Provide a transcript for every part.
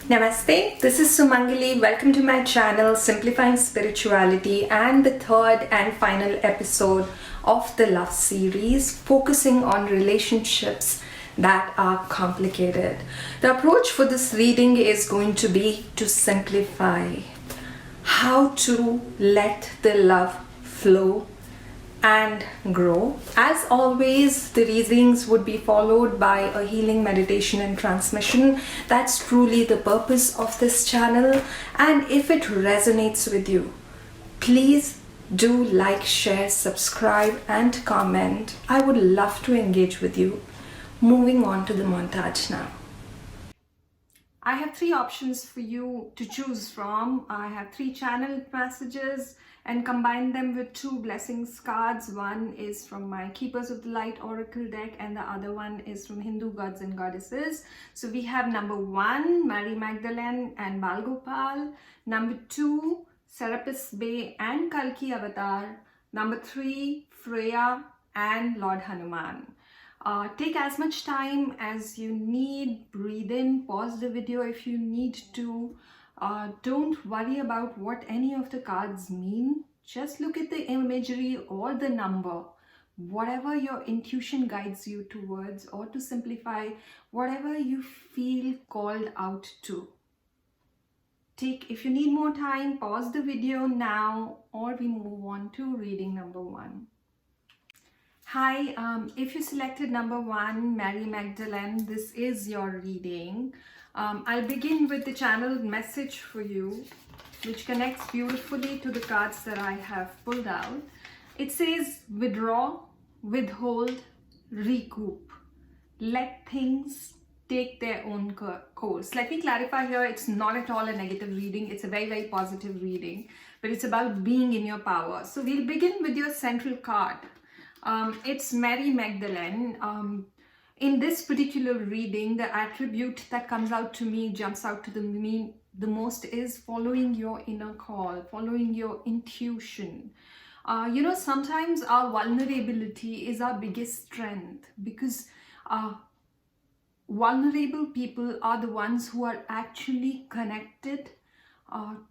Namaste, this is Sumangali. Welcome to my channel Simplifying Spirituality and the third and final episode of the love series focusing on relationships that are complicated. The approach for this reading is going to be to simplify how to let the love flow and grow. As always, the readings would be followed by a healing meditation and transmission. That's truly the purpose of this channel. And if it resonates with you, please do like, share, subscribe, and comment. I would love to engage with you. Moving on to the montage now. I have three options for you to choose from. I have three channeled messages and combine them with two blessings cards. One is from my Keepers of the Light Oracle deck and the other one is from Hindu Gods and Goddesses. So we have number 1, Mary Magdalene and Balgopal. Number 2, Serapis Bey and Kalki Avatar. Number 3, Freya and Lord Hanuman. Take as much time as you need, breathe in, pause the video if you need to. Don't worry about what any of the cards mean. Just look at the imagery or the number, whatever your intuition guides you towards, or to simplify, whatever you feel called out to. If you need more time, pause the video now, or we move on to reading number 1. Hi, if you selected number 1, Mary Magdalene, this is your reading. I'll begin with the channeled message for you, which connects beautifully to the cards that I have pulled out. It says, withdraw, withhold, recoup. Let things take their own course. Let me clarify here, it's not at all a negative reading. It's a very, very positive reading, but it's about being in your power. So we'll begin with your central card. It's Mary Magdalene. In this particular reading, the attribute that comes out to me, jumps out to me the most is following your inner call, following your intuition. Sometimes our vulnerability is our biggest strength, because vulnerable people are the ones who are actually connected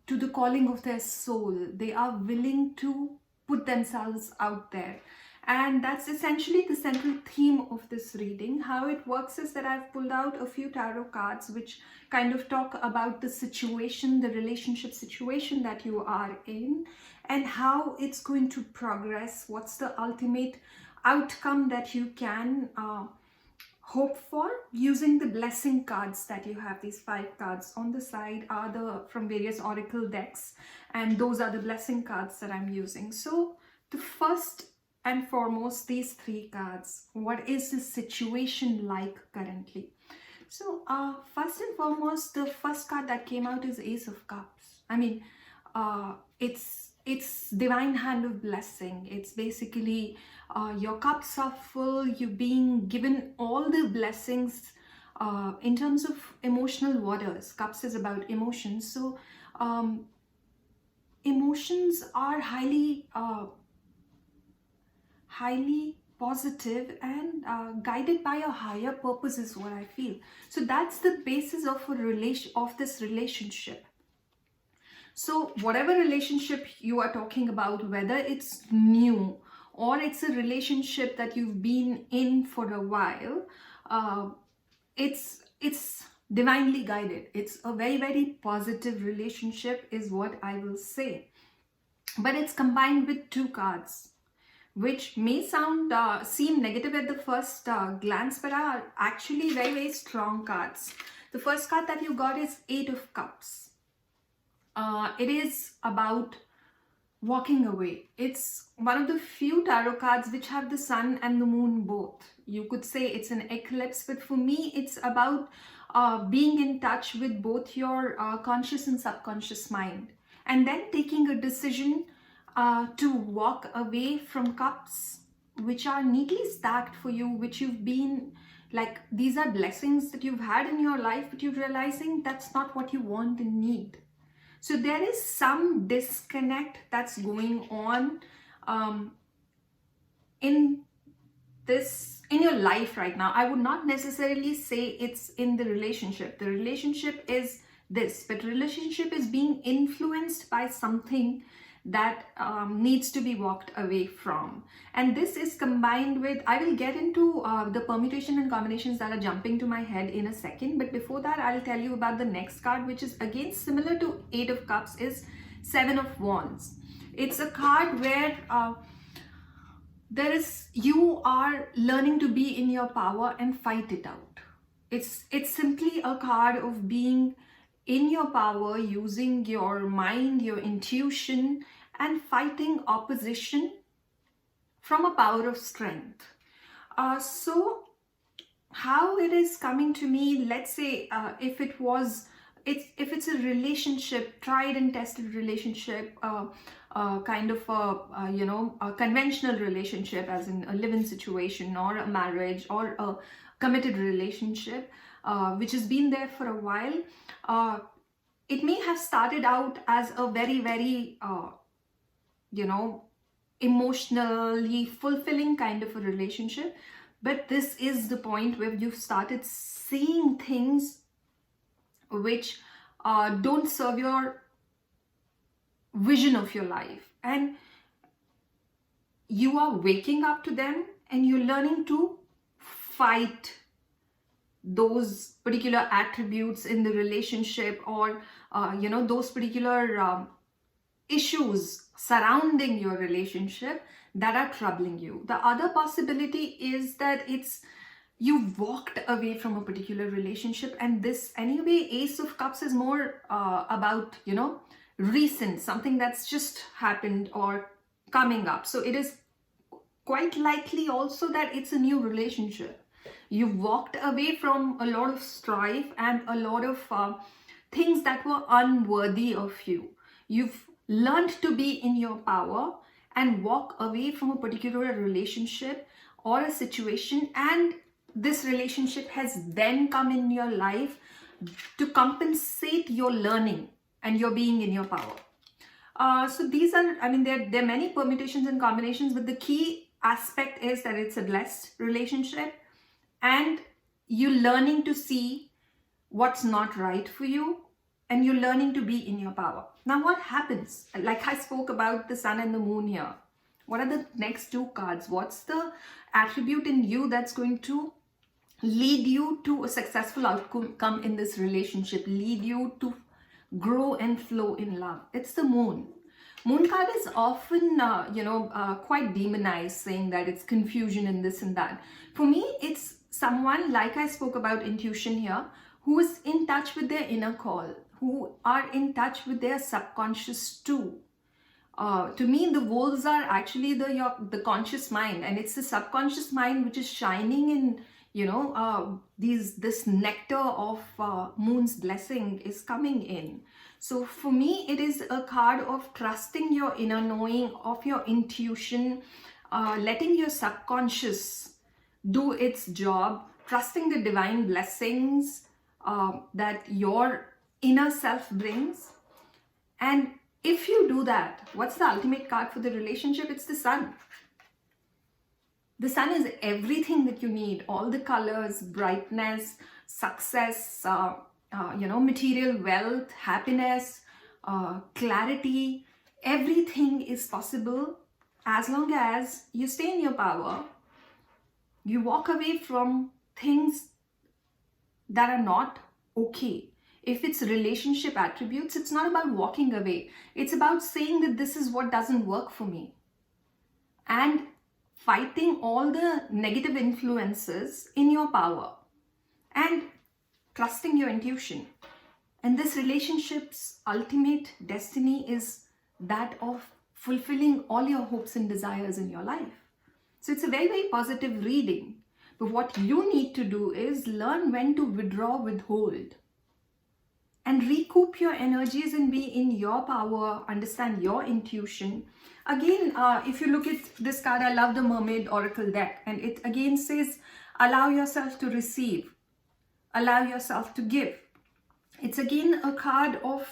to the calling of their soul. They are willing to put themselves out there. And that's essentially the central theme of this reading. How it works is that I've pulled out a few tarot cards which kind of talk about the situation, the relationship situation that you are in, and how it's going to progress. What's the ultimate outcome that you can hope for using the blessing cards that you have. These 5 cards on the side are from various oracle decks, and those are the blessing cards that I'm using. So the first and foremost, these 3 cards. What is the situation like currently? So first and foremost, the first card that came out is Ace of Cups. I mean, it's divine hand of blessing. It's basically your cups are full, you being given all the blessings in terms of emotional waters. Cups is about emotions. So emotions are highly positive and guided by a higher purpose is what I feel. So that's the basis of this relationship. So whatever relationship you are talking about, whether it's new or it's a relationship that you've been in for a while, it's divinely guided. It's a very, very positive relationship is what I will say. But it's combined with 2 cards, which may seem negative at the first glance, but are actually very, very strong cards. The first card that you got is 8 of Cups. It is about walking away. It's one of the few tarot cards which have the sun and the moon both. You could say it's an eclipse, but for me, it's about being in touch with both your conscious and subconscious mind, and then taking a decision to walk away from cups which are neatly stacked for you, which you've been like, these are blessings that you've had in your life, but you're realizing that's not what you want and need. So there is some disconnect that's going on in your life right now. I would not necessarily say it's in the relationship. The relationship is this, but relationship is being influenced by something that needs to be walked away from. And this is combined with, I will get into the permutation and combinations that are jumping to my head in a second, but before that I'll tell you about the next card, which is again similar to Eight of Cups, is Seven of Wands. It's a card where you are learning to be in your power and fight it out. It's simply a card of being in your power, using your mind, your intuition, and fighting opposition from a power of strength. So how it is coming to me, let's say if it's a relationship, tried and tested relationship, kind of a conventional relationship, as in a live-in situation or a marriage or a committed relationship, which has been there for a while. It may have started out as a very, very, emotionally fulfilling kind of a relationship. But this is the point where you've started seeing things which don't serve your vision of your life. And you are waking up to them and you're learning to fight those particular attributes in the relationship, or those particular issues surrounding your relationship that are troubling you. The other possibility is that you've walked away from a particular relationship, and this anyway, Ace of Cups is more about recent, something that's just happened or coming up. So it is quite likely also that it's a new relationship. You've walked away from a lot of strife and a lot of things that were unworthy of you. You've learned to be in your power and walk away from a particular relationship or a situation, and this relationship has then come in your life to compensate your learning and your being in your power. So these are, there are many permutations and combinations, but the key aspect is that it's a blessed relationship and you're learning to see what's not right for you and you're learning to be in your power. Now what happens? Like I spoke about the sun and the moon here. What are the next two cards? What's the attribute in you that's going to lead you to a successful outcome in this relationship, lead you to grow and flow in love? It's the moon. Moon card is often, quite demonized, saying that it's confusion and this and that. For me, it's someone, like I spoke about intuition here, who is in touch with their inner call, who are in touch with their subconscious too. To me, the wolves are actually the conscious mind, and it's the subconscious mind which is shining in, this nectar of moon's blessing is coming in. So for me, it is a card of trusting your inner knowing, of your intuition, letting your subconscious do its job, trusting the divine blessings that your inner self brings. And if you do that, what's the ultimate card for the relationship? It's the sun. The sun is everything that you need, all the colors, brightness, success, material wealth, happiness, clarity. Everything is possible as long as you stay in your power. You walk away from things that are not okay. If it's relationship attributes, it's not about walking away. It's about saying that this is what doesn't work for me, and fighting all the negative influences in your power and trusting your intuition. And this relationship's ultimate destiny is that of fulfilling all your hopes and desires in your life. So it's a very, very positive reading. But what you need to do is learn when to withdraw, withhold, and recoup your energies and be in your power, understand your intuition. Again, if you look at this card, I love the Mermaid Oracle deck, and it again says, allow yourself to receive, allow yourself to give. It's again a card of,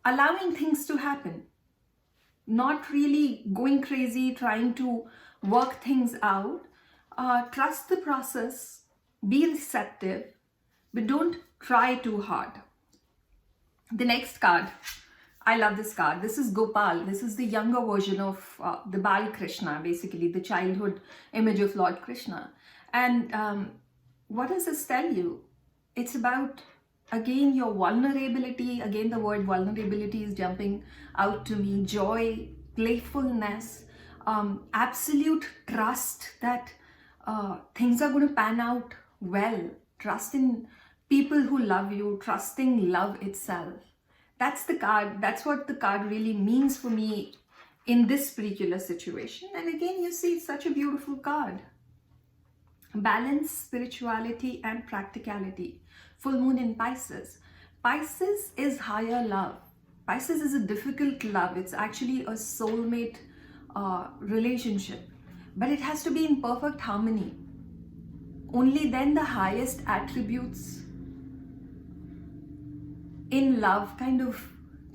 allowing things to happen, not really going crazy, trying to work things out. Trust the process, be receptive, but don't try too hard. The next card, I love this card. This is Gopal. This is the younger version of the Bal Krishna, basically the childhood image of Lord Krishna. And what does this tell you? It's about, again, your vulnerability. Again, the word vulnerability is jumping out to me. Joy, playfulness, absolute trust that things are going to pan out well. Trust in people who love you, trusting love itself. That's the card. That's what the card really means for me in this particular situation. And again, you see, it's such a beautiful card. Balance, spirituality, and practicality. Full moon in Pisces. Pisces is higher love. Pisces is a difficult love. It's actually a soulmate relationship. But it has to be in perfect harmony. Only then the highest attributes in love kind of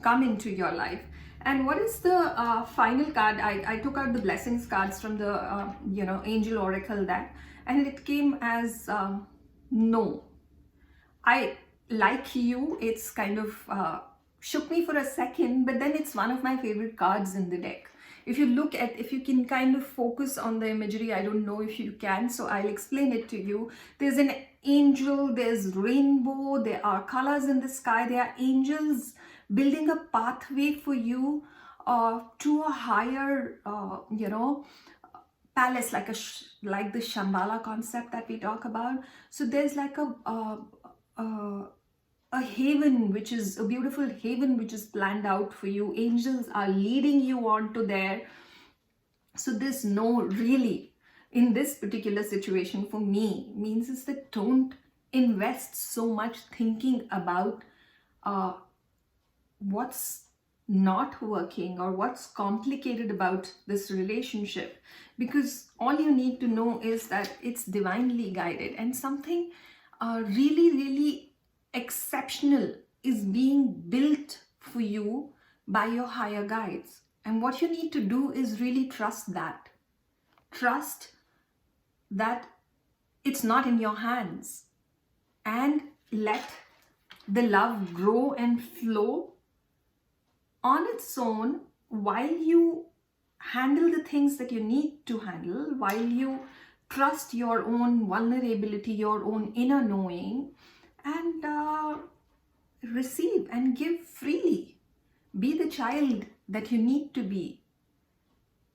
come into your life. And what is the final card? I took out the blessings cards from the angel oracle deck, and it came as no. I like you. It's kind of shook me for a second, but then it's one of my favorite cards in the deck. If you can kind of focus on the imagery, I don't know if you can, so I'll explain it to you. There's an angel, there's rainbow, there are colors in the sky, there are angels building a pathway for you to a higher, palace, like the Shambhala concept that we talk about. So there's like a haven, which is a beautiful haven, which is planned out for you. Angels are leading you on to there. So this no really in this particular situation for me means is that don't invest so much thinking about what's not working or what's complicated about this relationship, because all you need to know is that it's divinely guided, and something really, really exceptional is being built for you by your higher guides. And what you need to do is really trust that. Trust that it's not in your hands, and let the love grow and flow on its own while you handle the things that you need to handle, while you trust your own vulnerability, your own inner knowing, and receive and give freely. Be the child that you need to be.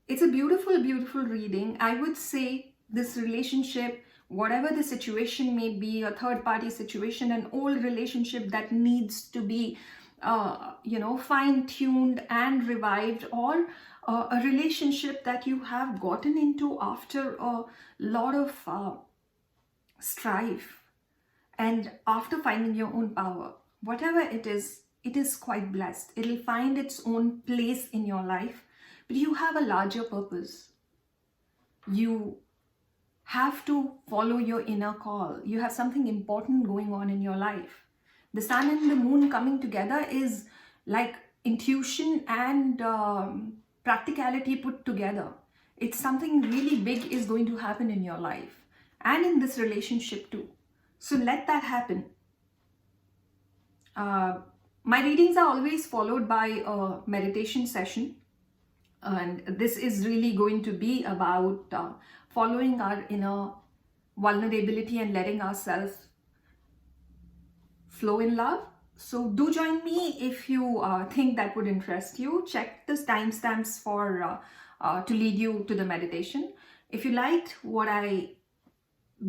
It's a beautiful, beautiful reading. I would say this relationship, whatever the situation may be, a third party situation, an old relationship that needs to be fine-tuned and revived, or a relationship that you have gotten into after a lot of strife and after finding your own power. Whatever it is quite blessed. It'll find its own place in your life, but you have a larger purpose. You have to follow your inner call. You have something important going on in your life. The sun and the moon coming together is like intuition and practicality put together. It's something really big is going to happen in your life and in this relationship too. So let that happen. My readings are always followed by a meditation session, and this is really going to be about following our inner vulnerability and letting ourselves flow in love. So do join me if you think that would interest you. Check the timestamps for to lead you to the meditation. If you liked what I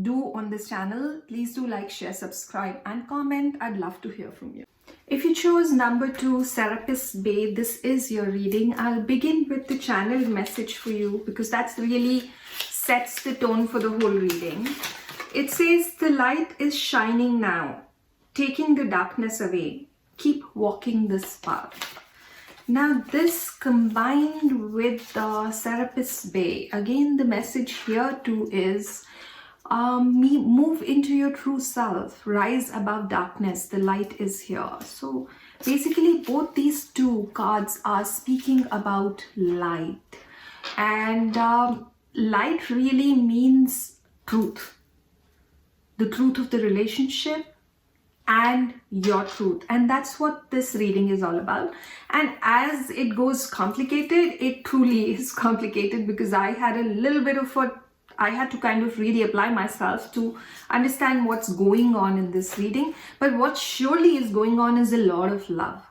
do on this channel, please do like, share, subscribe, and comment. I'd love to hear from you. If you chose number 2, Serapis Bay, this is your reading. I'll begin with the channeled message for you because that's really sets the tone for the whole reading. It says, the light is shining now, taking the darkness away. Keep walking this path. Now this combined with Serapis Bay, again the message here too is move into your true self, rise above darkness, the light is here. So basically both these two cards are speaking about light, and light really means truth, the truth of the relationship, and your truth. And that's what this reading is all about. And as it goes complicated, it truly is complicated, because I had a little bit of I had to kind of really apply myself to understand what's going on in this reading. But what surely is going on is a lot of love.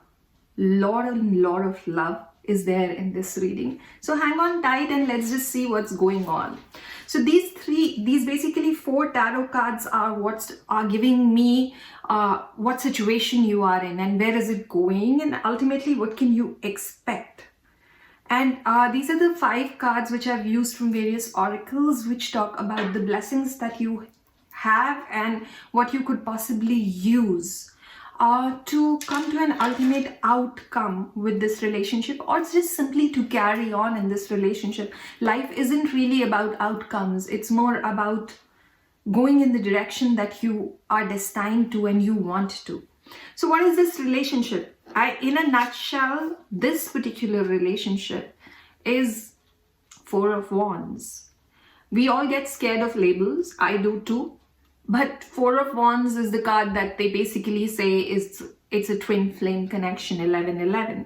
Lot of love is there in this reading. So hang on tight and let's just see what's going on. So these basically 4 tarot cards are giving me what situation you are in and where is it going, and ultimately what can you expect. And these are the 5 cards which I've used from various oracles, which talk about the blessings that you have and what you could possibly use to come to an ultimate outcome with this relationship, or just simply to carry on in this relationship. Life isn't really about outcomes. It's more about going in the direction that you are destined to and you want to. So what is this relationship? In a nutshell, this particular relationship is 4 of Wands. We all get scared of labels. I do too. But 4 of Wands is the card that they basically say it's a twin flame connection, 11-11.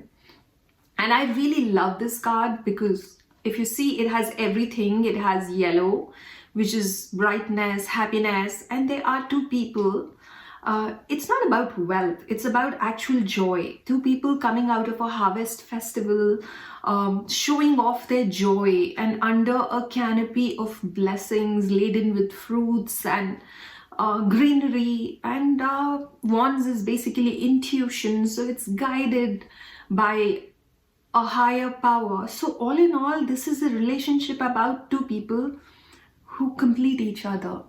And I really love this card because if you see, it has everything. It has yellow, which is brightness, happiness, and there are 2 people. It's not about wealth, it's about actual joy. 2 people coming out of a harvest festival, showing off their joy, and under a canopy of blessings laden with fruits and greenery. And Wands is basically intuition, so it's guided by a higher power. So all in all, this is a relationship about 2 people who complete each other,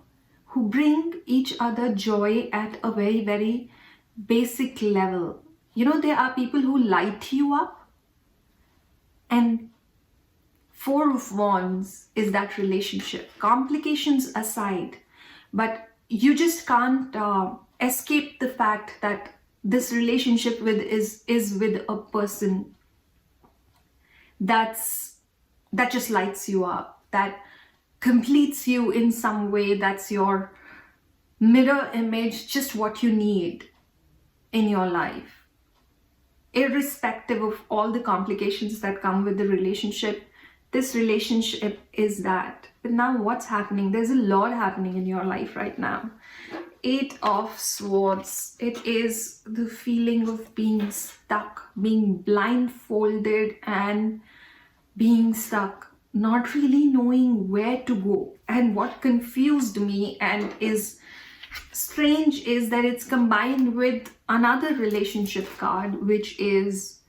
who bring each other joy at a very, very basic level. You know, there are people who light you up, and 4 of Wands is that relationship. Complications aside, but you just can't escape the fact that this relationship is with a person that just lights you up, that completes you in some way, that's your mirror image, just what you need in your life. Irrespective of all the complications that come with the relationship, this relationship is that. But now what's happening? There's a lot happening in your life right now. 8 of Swords. It is the feeling of being stuck, being blindfolded and being stuck, not really knowing where to go. And what confused me and is strange is that it's combined with another relationship card, which is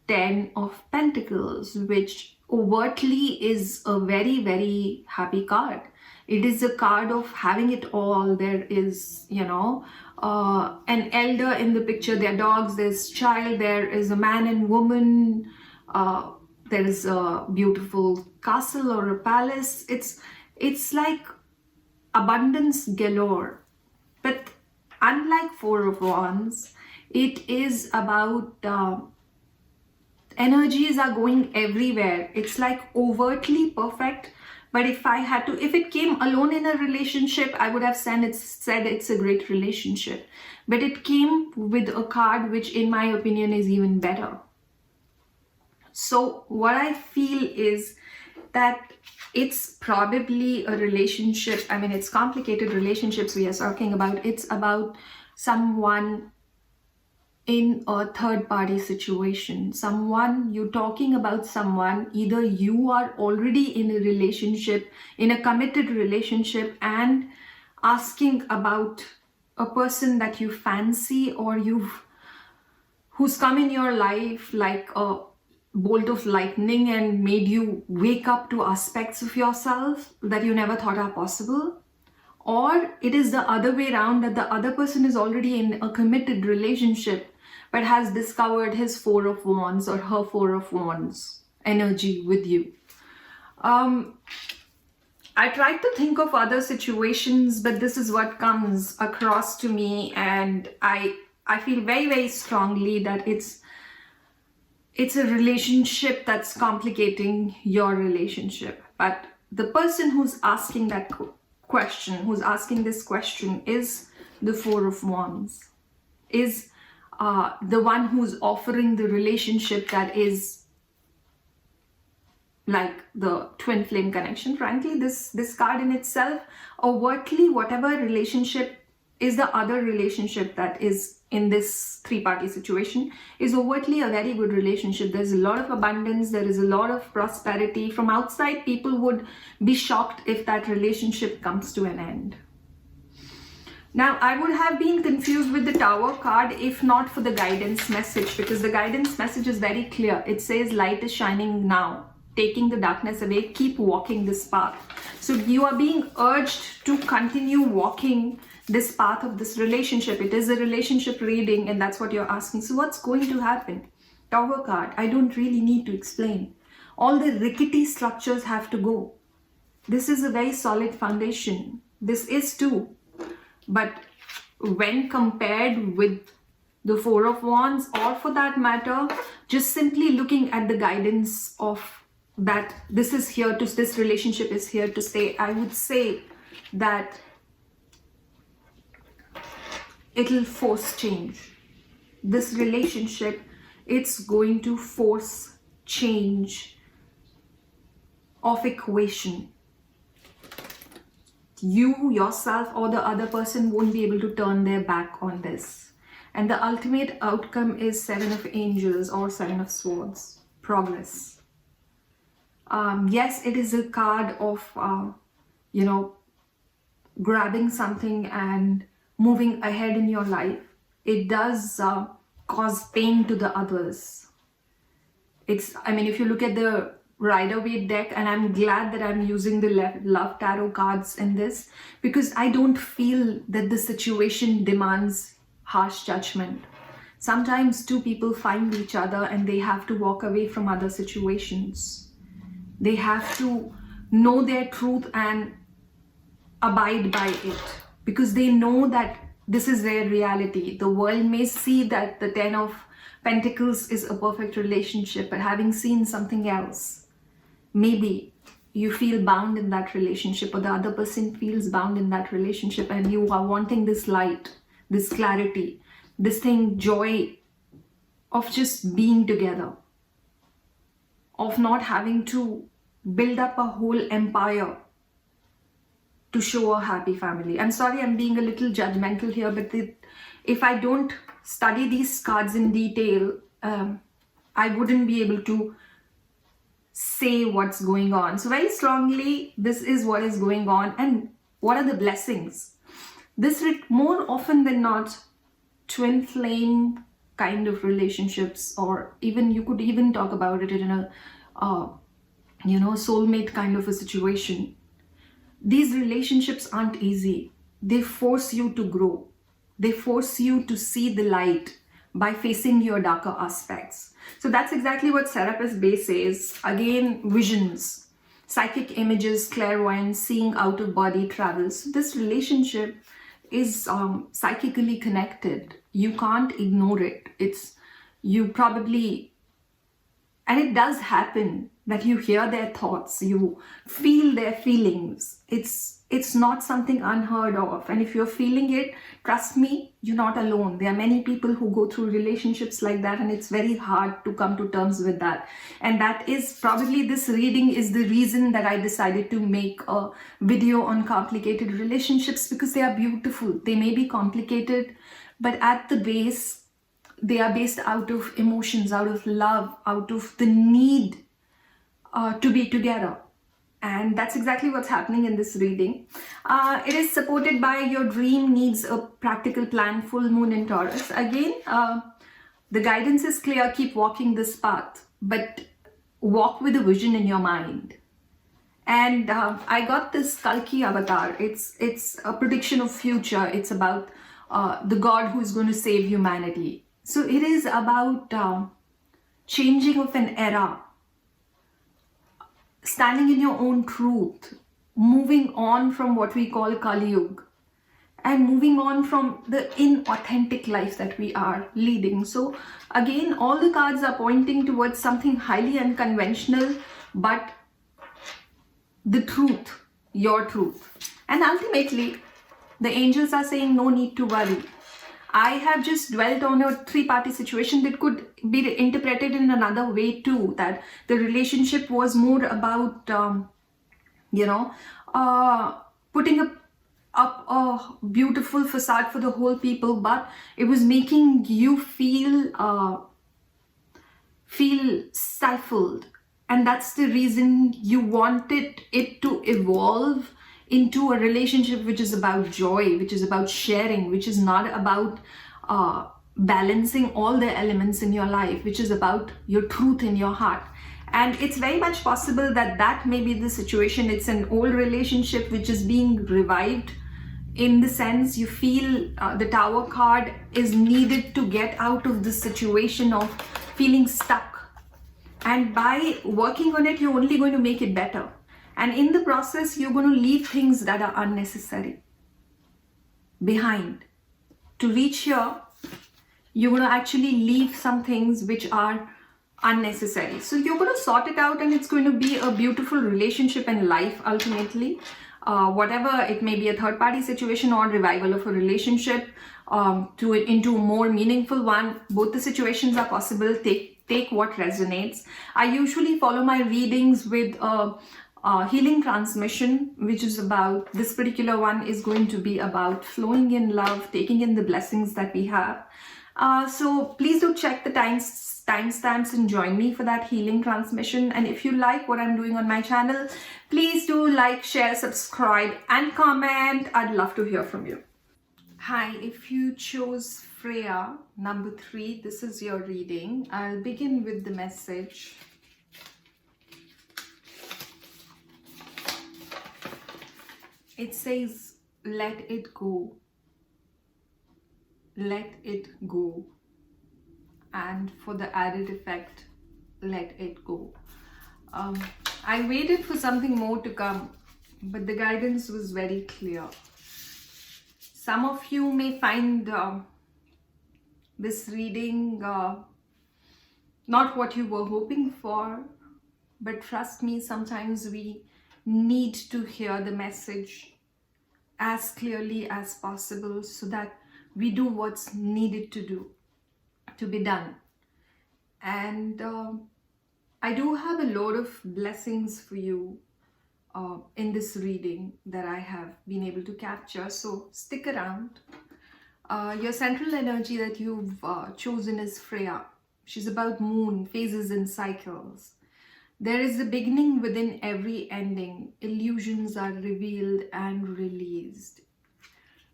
10 of Pentacles, which overtly is a very, very happy card. It is a card of having it all. There is, you know, an elder in the picture, there are dogs, there's child, there is a man and woman, there is a beautiful castle or a palace. It's like abundance galore. But unlike 4 of Wands, it is about energies are going everywhere. It's like overtly perfect. But if it came alone in a relationship, I would have said it's a great relationship. But it came with a card which, in my opinion, is even better. So what I feel is that it's probably a relationship. I mean, it's complicated relationships we are talking about. It's about someone in a third party situation. You're talking about someone, either you are already in a relationship, in a committed relationship, and asking about a person that you fancy or who's come in your life like a bolt of lightning and made you wake up to aspects of yourself that you never thought are possible. Or it is the other way around, that the other person is already in a committed relationship but has discovered his 4 of Wands or her 4 of Wands energy with you. I tried to think of other situations, but this is what comes across to me, and I feel very, very strongly that it's a relationship that's complicating your relationship. But the person who's asking this question is the 4 of Wands. is the one who's offering the relationship that is like the twin flame connection. Frankly, this card in itself, overtly, whatever relationship is the other relationship that is in this three-party situation, is overtly a very good relationship. There's a lot of abundance, there is a lot of prosperity. From outside, people would be shocked if that relationship comes to an end. Now, I would have been confused with the Tower card if not for the guidance message, because the guidance message is very clear. It says light is shining now, taking the darkness away, keep walking this path. So you are being urged to continue walking this path of this relationship. It is a relationship reading, and that's what you're asking. So what's going to happen? Tower card, I don't really need to explain. All the rickety structures have to go. This is a very solid foundation. This is too. But when compared with the Four of Wands, or for that matter, just simply looking at the guidance of that this is here to, this relationship is here to stay, I would say that it'll force change. This relationship, it's going to force change of equation. You, yourself, or the other person won't be able to turn their back on this. And the ultimate outcome is Seven of Angels or Seven of Swords. Progress. Yes, it is a card of, grabbing something and moving ahead in your life. It does cause pain to the others. If you look at the Rider-Waite deck, and I'm glad that I'm using the love tarot cards in this, because I don't feel that the situation demands harsh judgment. Sometimes two people find each other and they have to walk away from other situations. They have to know their truth and abide by it, because they know that this is their reality. The world may see that the Ten of Pentacles is a perfect relationship, but having seen something else, maybe you feel bound in that relationship, or the other person feels bound in that relationship, and you are wanting this light, this clarity, this thing, joy of just being together, of not having to build up a whole empire to show a happy family. I'm sorry, I'm being a little judgmental here, but if I don't study these cards in detail, I wouldn't be able to say what's going on. So very strongly, this is what is going on, and what are the blessings. This more often than not, twin flame kind of relationships, or even you could even talk about it in a soulmate kind of a situation. These relationships aren't easy. They force you to grow. They force you to see the light by facing your darker aspects. So that's exactly what Serapis Bey says. Again, visions, psychic images, clairvoyance, seeing out of body travels. So this relationship is psychically connected. You can't ignore it. And it does happen that you hear their thoughts, you feel their feelings. It's not something unheard of. And if you're feeling it, trust me, you're not alone. There are many people who go through relationships like that, and it's very hard to come to terms with that. And that is probably, this reading is the reason that I decided to make a video on complicated relationships, because they are beautiful. They may be complicated, but at the base, they are based out of emotions, out of love, out of the need to be together. And that's exactly what's happening in this reading. It is supported by your dream needs a practical plan, full moon in Taurus. Again, the guidance is clear, keep walking this path, but walk with a vision in your mind. And I got this Kalki avatar. It's a prediction of future. It's about the God who is going to save humanity. So it is about changing of an era, standing in your own truth, moving on from what we call Kali Yuga, and moving on from the inauthentic life that we are leading. So again, all the cards are pointing towards something highly unconventional, but the truth, your truth. And ultimately, the angels are saying no need to worry. I have just dwelt on a three-party situation that could be interpreted in another way too, that the relationship was more about, you know, putting up a beautiful facade for the whole people, but it was making you feel stifled, and that's the reason you wanted it to evolve into a relationship which is about joy, which is about sharing, which is not about balancing all the elements in your life, which is about your truth in your heart. And it's very much possible that that may be the situation. It's an old relationship which is being revived, in the sense you feel the Tower card is needed to get out of the situation of feeling stuck. And by working on it, you're only going to make it better. And in the process, you're going to leave things that are unnecessary behind. To reach here, you're going to actually leave some things which are unnecessary. So you're going to sort it out, and it's going to be a beautiful relationship and life ultimately. Whatever it may be, a third party situation or revival of a relationship into a more meaningful one. Both the situations are possible. Take what resonates. I usually follow my readings with a healing transmission, which is about, this particular one is going to be about flowing in love, taking in the blessings that we have. So please do check the timestamps and join me for that healing transmission. And if you like what I'm doing on my channel, please do like, share, subscribe and comment. I'd love to hear from you. Hi, if you chose Freya, number 3, this is your reading. I'll begin with the message. It says, let it go. Let it go. And for the added effect, let it go. I waited for something more to come, but the guidance was very clear. Some of you may find this reading not what you were hoping for, but trust me, sometimes we need to hear the message as clearly as possible so that we do what's needed to be done. And I do have a lot of blessings for you in this reading that I have been able to capture, so stick around. Your central energy that you've chosen is Freya. She's about moon, phases and cycles. There is a beginning within every ending. Illusions are revealed and released.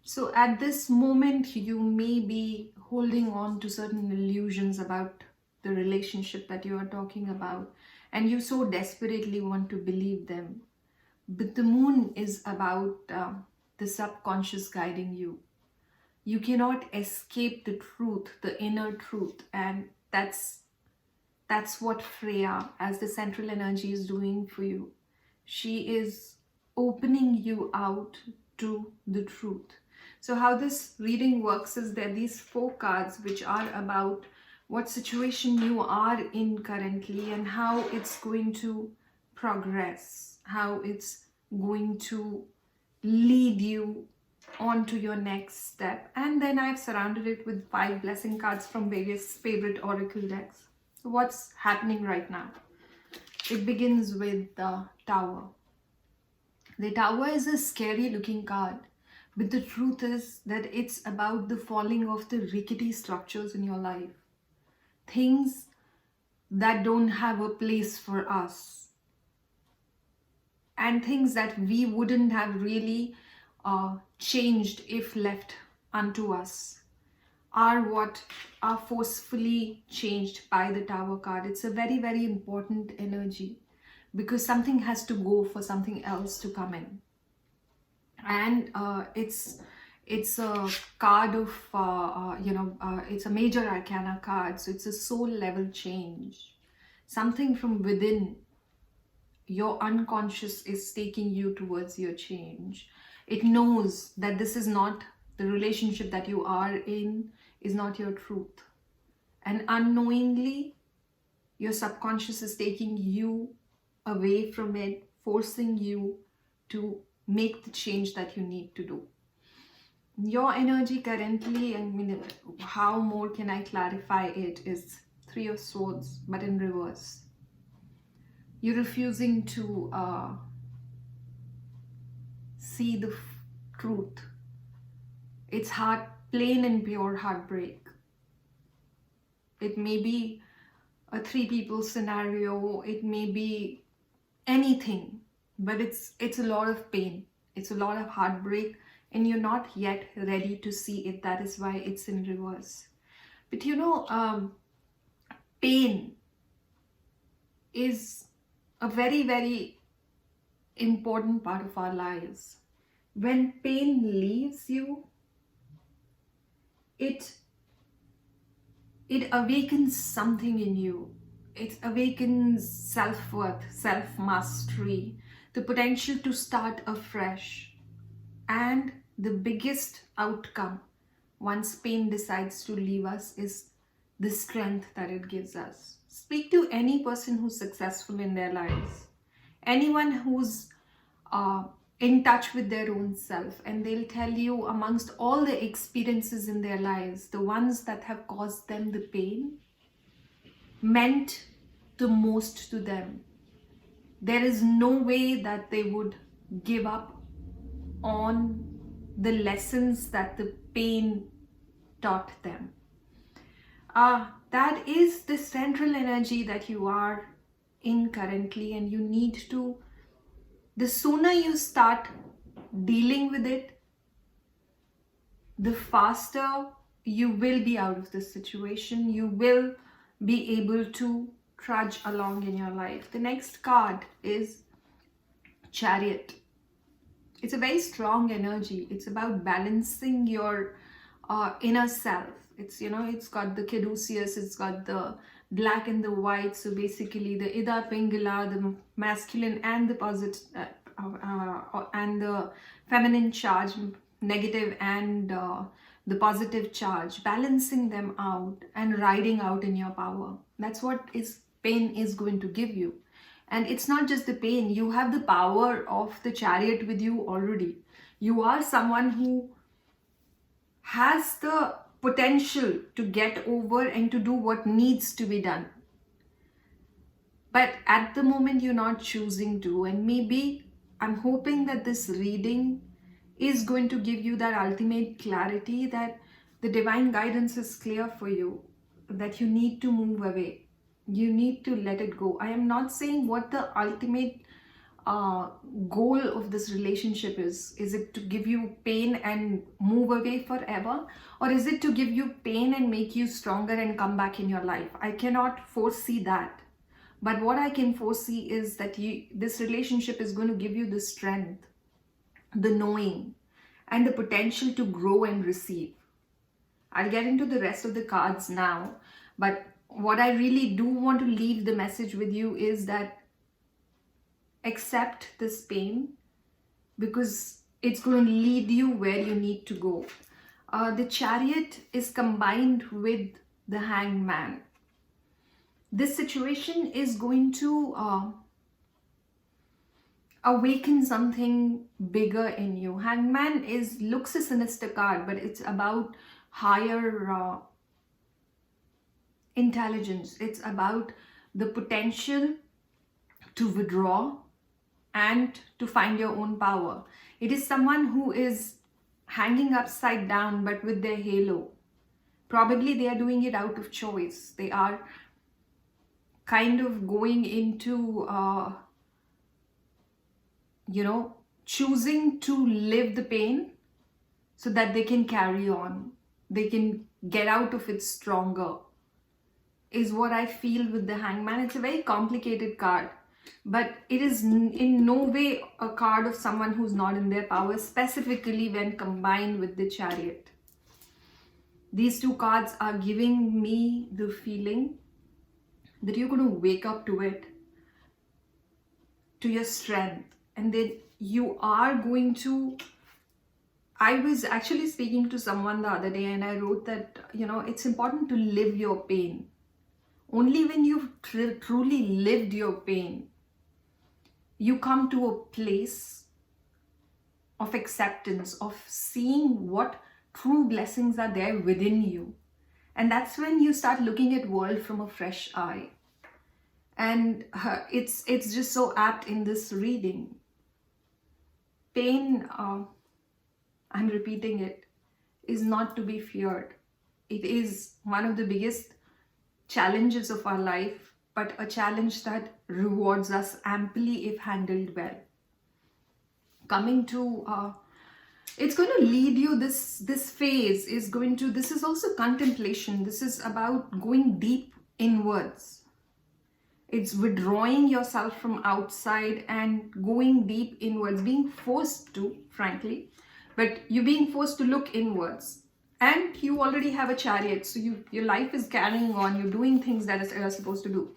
So at this moment, you may be holding on to certain illusions about the relationship that you are talking about, and you so desperately want to believe them. But the moon is about the subconscious guiding you. You cannot escape the truth, the inner truth, and that's what Freya, as the central energy, is doing for you. She is opening you out to the truth. So how this reading works is there are these 4 cards which are about what situation you are in currently and how it's going to progress, how it's going to lead you on to your next step. And then I've surrounded it with 5 blessing cards from various favorite oracle decks. So what's happening right now? It begins with the Tower. The Tower is a scary looking card, but the truth is that it's about the falling of the rickety structures in your life. Things that don't have a place for us. And things that we wouldn't have really changed if left unto us are what are forcefully changed by the Tower card. It's a very, very important energy because something has to go for something else to come in. And it's a card of, it's a major arcana card. So it's a soul level change. Something from within your unconscious is taking you towards your change. It knows that this is not the relationship that you are in, is not your truth. And unknowingly, your subconscious is taking you away from it, forcing you to make the change that you need to do. Your energy currently, I mean, how more can I clarify it, is Three of Swords, but in reverse. You're refusing to see the truth. It's plain and pure heartbreak. It may be a three people scenario, it may be anything, but it's a lot of pain, it's a lot of heartbreak, and you're not yet ready to see it. That is why it's in reverse. But pain is a very, very important part of our lives. When pain leaves you, it awakens something in you. It awakens self-worth, self-mastery, the potential to start afresh. And the biggest outcome once pain decides to leave us is the strength that it gives us. Speak to any person who's successful in their lives, anyone who's in touch with their own self, and they'll tell you, amongst all the experiences in their lives, the ones that have caused them the pain meant the most to them. There is no way that they would give up on the lessons that the pain taught them. That is the central energy that you are in currently, and you need to, the sooner you start dealing with it, the faster you will be out of this situation. You will be able to trudge along in your life. The next card is Chariot. It's a very strong energy. It's about balancing your inner self. It's, it's got the caduceus, it's got the black and the white. So basically the Ida Pingala, the masculine and the positive and the feminine charge, negative and the positive charge, balancing them out and riding out in your power. That's what pain is going to give you. And it's not just the pain, you have the power of the Chariot with you already. You are someone who has the potential to get over and to do what needs to be done. But at the moment, you're not choosing to. And maybe I'm hoping that this reading is going to give you that ultimate clarity, that the divine guidance is clear for you, that you need to move away. You need to let it go. I am not saying what the ultimate goal of this relationship is. Is it to give you pain and move away forever? Or is it to give you pain and make you stronger and come back in your life? I cannot foresee that. But what I can foresee is that this relationship is going to give you the strength, the knowing, and the potential to grow and receive. I'll get into the rest of the cards now. But what I really do want to leave the message with you is that accept this pain, because it's going to lead you where you need to go. The Chariot is combined with the Hangman. This situation is going to awaken something bigger in you. Hangman looks a sinister card, but it's about higher intelligence. It's about the potential to withdraw and to find your own power. It is someone who is hanging upside down but with their halo. Probably they are doing it out of choice. They are kind of going into choosing to live the pain so that they can carry on, they can get out of it stronger, is what I feel with the Hangman. It's a very complicated card, but it is in no way a card of someone who's not in their power, specifically when combined with the Chariot. These two cards are giving me the feeling that you're going to wake up to it, to your strength, and then you are going to... I was actually speaking to someone the other day and I wrote that, it's important to live your pain. Only when you've truly lived your pain, you come to a place of acceptance, of seeing what true blessings are there within you. And that's when you start looking at world from a fresh eye. And it's just so apt in this reading. Pain, I'm repeating it, is not to be feared. It is one of the biggest challenges of our life, but a challenge that rewards us amply if handled well. Coming to it's going to lead you, this phase is going to, this is also contemplation. This is about going deep inwards. It's withdrawing yourself from outside and going deep inwards, being forced to, frankly, but you're being forced to look inwards. And you already have a chariot, so your life is carrying on, you're doing things that you're supposed to do.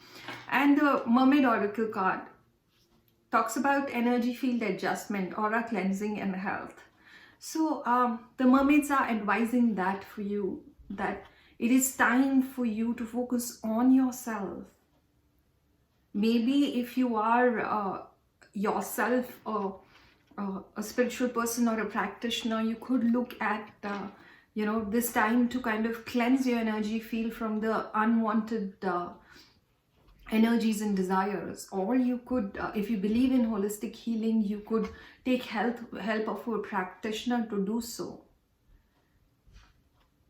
And the Mermaid Oracle card talks about energy field adjustment, aura cleansing, and health. So the mermaids are advising that for you, that it is time for you to focus on yourself. Maybe if you are yourself a spiritual person or a practitioner, you could look at this time to kind of cleanse your energy field from the unwanted energies and desires. Or you could, if you believe in holistic healing, you could take help of a practitioner to do so.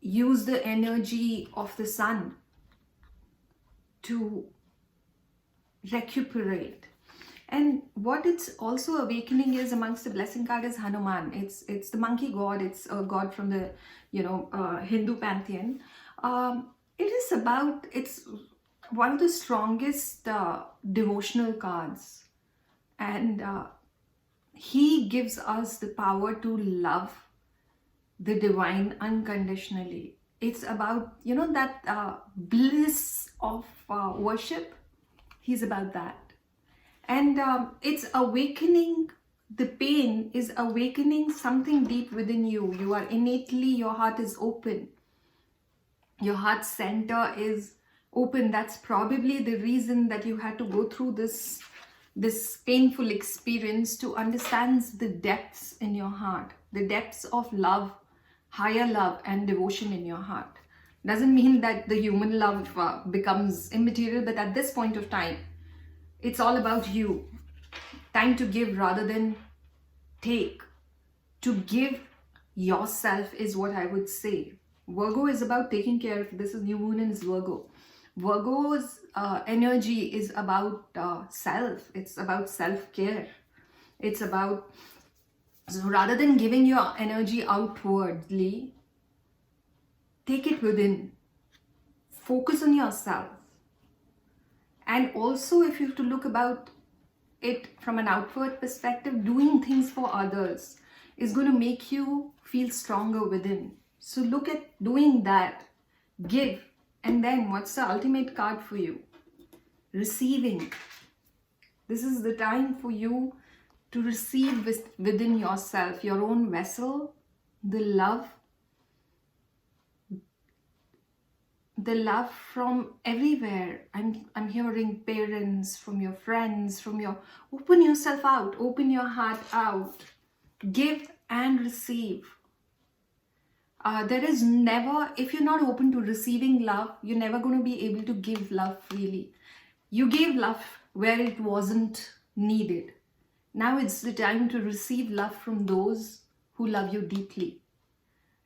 Use the energy of the sun to recuperate. And what it's also awakening is, amongst the blessing card, is Hanuman. It's the monkey god. It's a god from the Hindu pantheon. It's one of the strongest devotional cards, and he gives us the power to love the divine unconditionally. It's about that bliss of worship. He's about that. And it's awakening, the pain is awakening something deep within you. You are innately, your heart is open. Your heart center is open. That's probably the reason that you had to go through this painful experience, to understand the depths in your heart, the depths of love, higher love and devotion in your heart. Doesn't mean that the human love becomes immaterial, but at this point of time, it's all about you. Time to give rather than take. To give yourself is what I would say. Virgo is about taking care of, this is new moon in Virgo. Virgo's energy is about self. It's about self-care. It's about, so rather than giving your energy outwardly, take it within. Focus on yourself. And also, if you have to look about it from an outward perspective, doing things for others is going to make you feel stronger within. So look at doing that. Give. And then what's the ultimate card for you? Receiving. This is the time for you to receive within yourself, your own vessel, the love from everywhere. I'm hearing parents, from your friends, open yourself out, open your heart out, give and receive. There is never, if you're not open to receiving love, you're never going to be able to give love freely. You gave love where it wasn't needed. Now it's the time to receive love from those who love you deeply.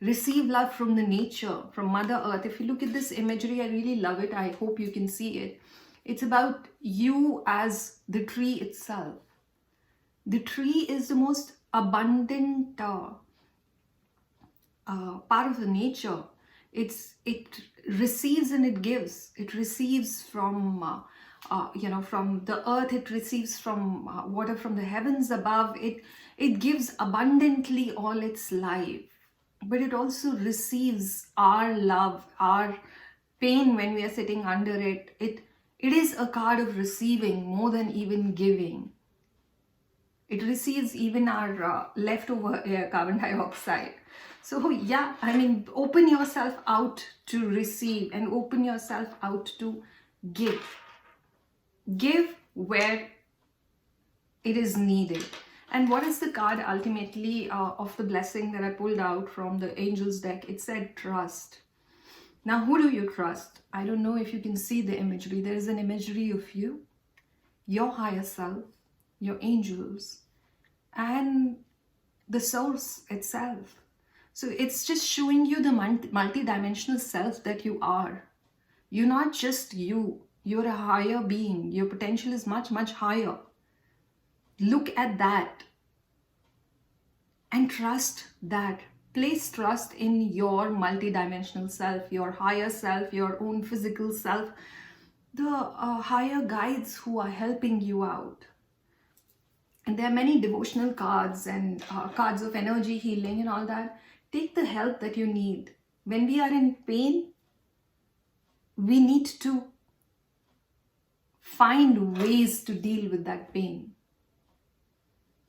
Receive love from the nature, from Mother Earth. If you look at this imagery, I really love it. I hope you can see it. It's about you as the tree itself. The tree is the most abundant part of the nature. It receives and it gives. It receives from from the earth. It receives from water from the heavens above. It gives abundantly all its life. But it also receives our love, our pain when we are sitting under it. It is a card of receiving more than even giving. It receives even our leftover air, carbon dioxide. So yeah, open yourself out to receive and open yourself out to give. Give where it is needed. And what is the card ultimately of the blessing that I pulled out from the Angels deck? It said trust. Now, who do you trust? I don't know if you can see the imagery. There is an imagery of you, your higher self, your angels, and the source itself. So it's just showing you the multi-dimensional self that you are. You're not just you. You're a higher being. Your potential is much, much higher. Look at that and trust that. Place trust in your multi-dimensional self, your higher self, your own physical self, the higher guides who are helping you out. And there are many devotional cards and cards of energy healing and all that. Take the help that you need. When we are in pain, we need to find ways to deal with that pain.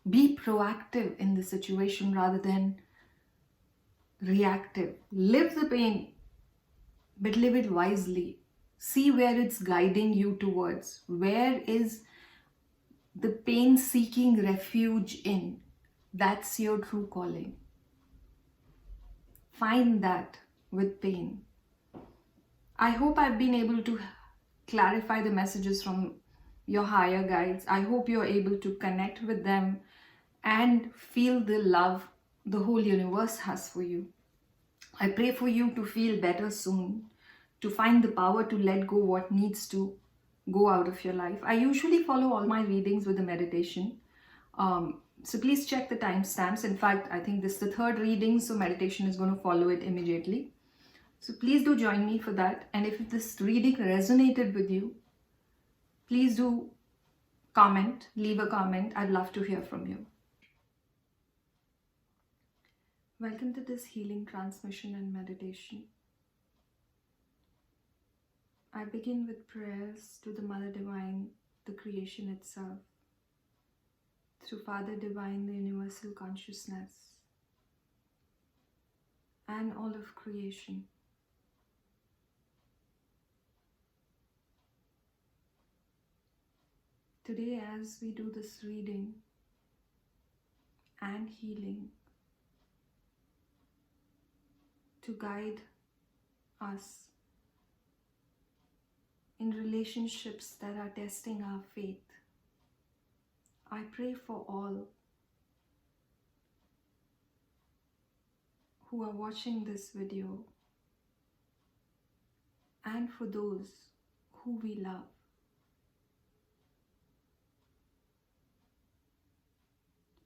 Be proactive in the situation rather than reactive. Live the pain, but live it wisely. See where it's guiding you towards. Where is the pain seeking refuge in? That's your true calling. Find that with pain. I hope I've been able to clarify the messages from your higher guides. I hope you're able to connect with them and feel the love the whole universe has for you. I pray for you to feel better soon, to find the power to let go what needs to go out of your life. I usually follow all my readings with a meditation. So please check the timestamps. In fact, I think this is the third reading, so meditation is going to follow it immediately. So please do join me for that. And if this reading resonated with you, please do comment, leave a comment. I'd love to hear from you. Welcome to this healing transmission and meditation. I begin with prayers to the Mother Divine, the creation itself, through Father Divine, the universal consciousness, and all of creation. Today, as we do this reading and healing to guide us in relationships that are testing our faith, I pray for all who are watching this video and for those who we love.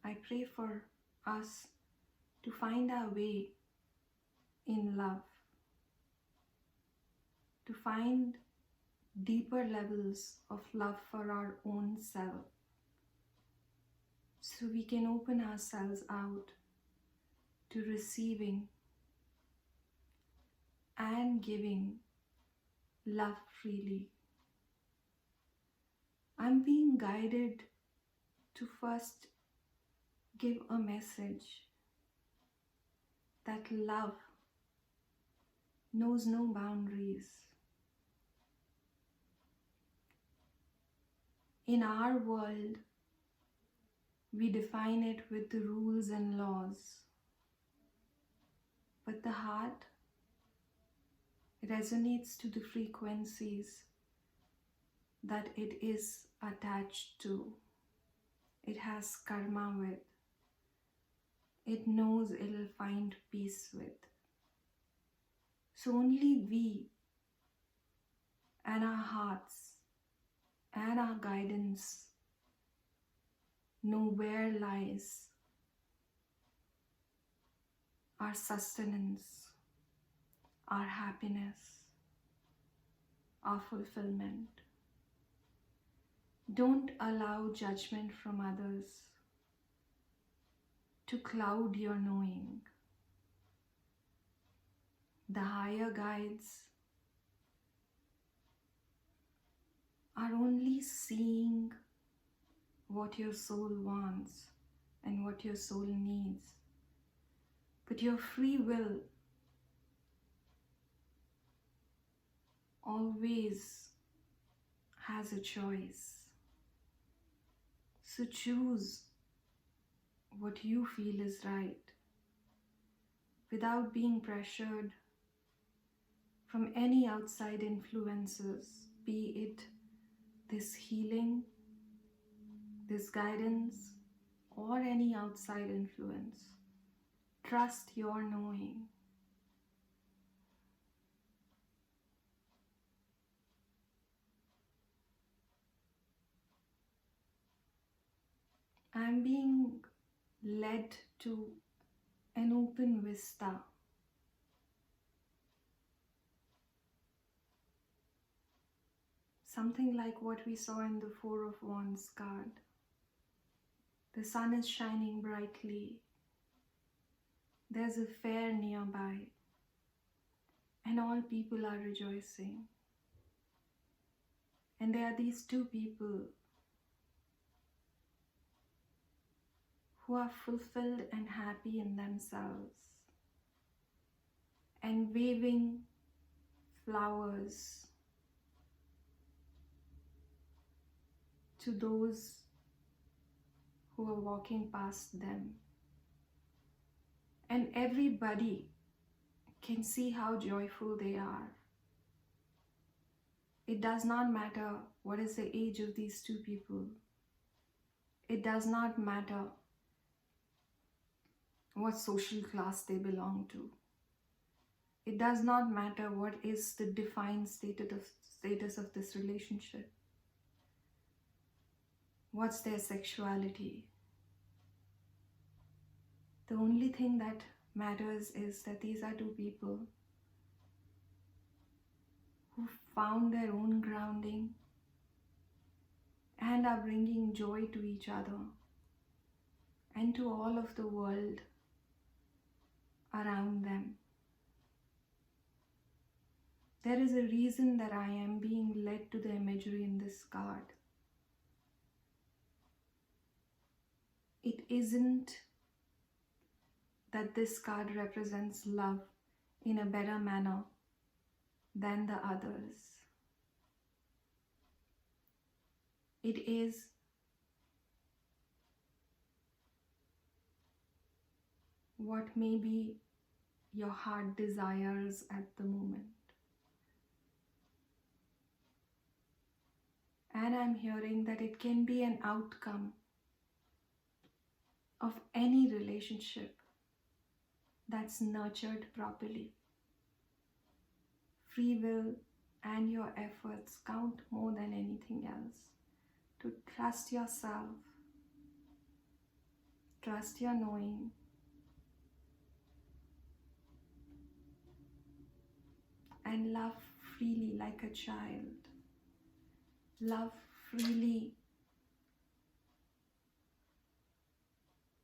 I pray for us to find our way in love, to find deeper levels of love for our own self, so we can open ourselves out to receiving and giving love freely. I'm being guided to first give a message that love knows no boundaries. In our world, we define it with the rules and laws, but the heart resonates to the frequencies that it is attached to. It has karma with. It knows it'll find peace with. So only we and our hearts and our guidance know where lies our sustenance, our happiness, our fulfillment. Don't allow judgment from others to cloud your knowing. The higher guides are only seeing what your soul wants and what your soul needs. But your free will always has a choice. So choose what you feel is right without being pressured from any outside influences, be it this healing, this guidance, or any outside influence. Trust your knowing. I'm being led to an open vista. Something like what we saw in the Four of Wands card. The sun is shining brightly. There's a fair nearby. And all people are rejoicing. And there are these two people who are fulfilled and happy in themselves and waving flowers to those who are walking past them. And everybody can see how joyful they are. It does not matter what is the age of these two people. It does not matter what social class they belong to. It does not matter what is the defined status of this relationship. What's their sexuality? The only thing that matters is that these are two people who found their own grounding and are bringing joy to each other and to all of the world around them. There is a reason that I am being led to the imagery in this card. It isn't that this card represents love in a better manner than the others. It is what maybe your heart desires at the moment. And I'm hearing that it can be an outcome of any relationship that's nurtured properly. Free will and your efforts count more than anything else. To trust yourself, trust your knowing, and love freely like a child. Love freely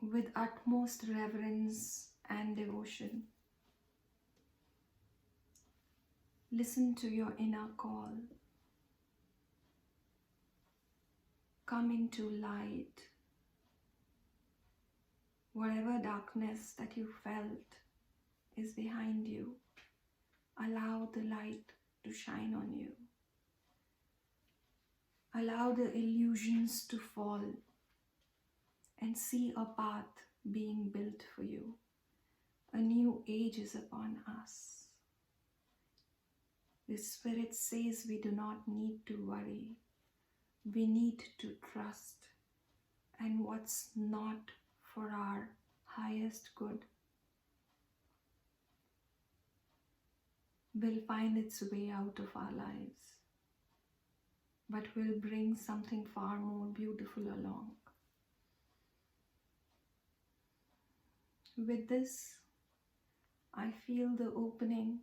with utmost reverence and devotion. Listen to your inner call. Come into light. Whatever darkness that you felt is behind you. Allow the light to shine on you. Allow the illusions to fall and see a path being built for you. A new age is upon us. The Spirit says we do not need to worry. We need to trust, and what's not for our highest good will find its way out of our lives, but will bring something far more beautiful along. With this, I feel the opening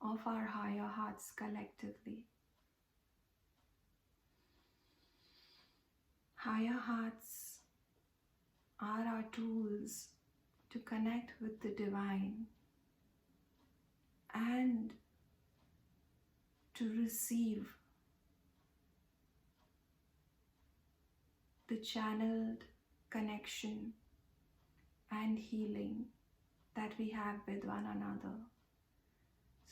of our higher hearts collectively. Higher hearts are our tools to connect with the divine and to receive the channeled connection and healing that we have with one another.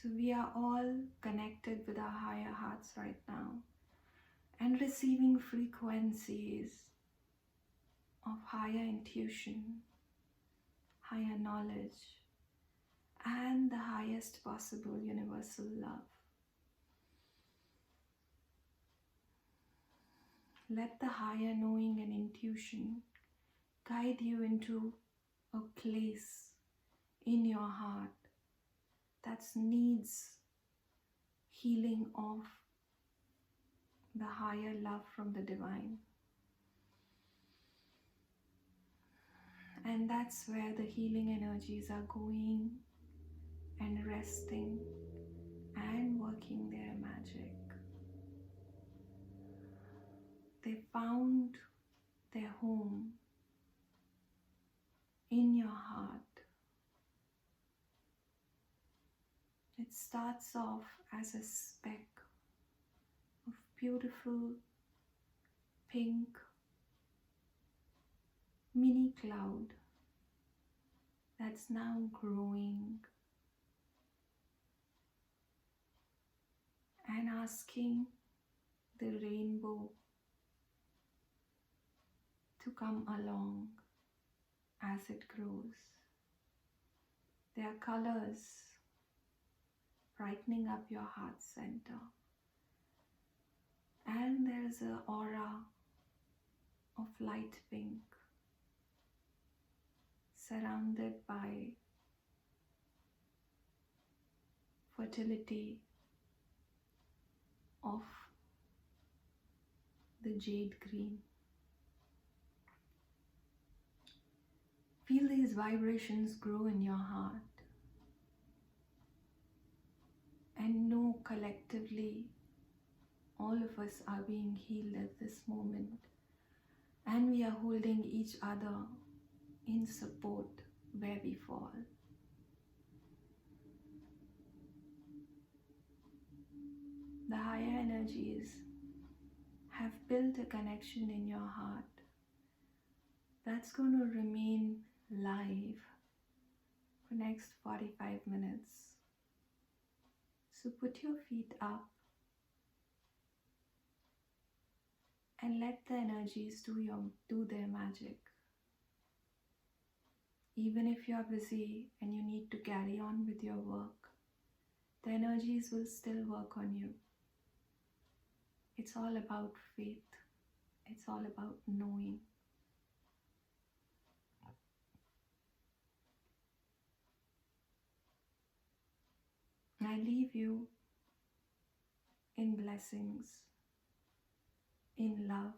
So we are all connected with our higher hearts right now and receiving frequencies of higher intuition, higher knowledge, and the highest possible universal love. Let the higher knowing and intuition guide you into a place in your heart that needs healing of the higher love from the divine. And that's where the healing energies are going and resting and working their magic. They found their home in your heart. It starts off as a speck of beautiful pink mini cloud that's now growing and asking the rainbow to come along as it grows. Their colors brightening up your heart center, and there's an aura of light pink surrounded by fertility of the jade green. Feel these vibrations grow in your heart and know collectively all of us are being healed at this moment, and we are holding each other in support where we fall. The higher energies have built a connection in your heart that's going to remain live for next 45 minutes. So put your feet up and let the energies do their magic. Even if you are busy and you need to carry on with your work, the energies will still work on you. It's all about faith. It's all about knowing. I leave you in blessings, in love,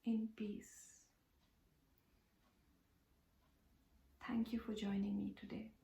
in peace. Thank you for joining me today.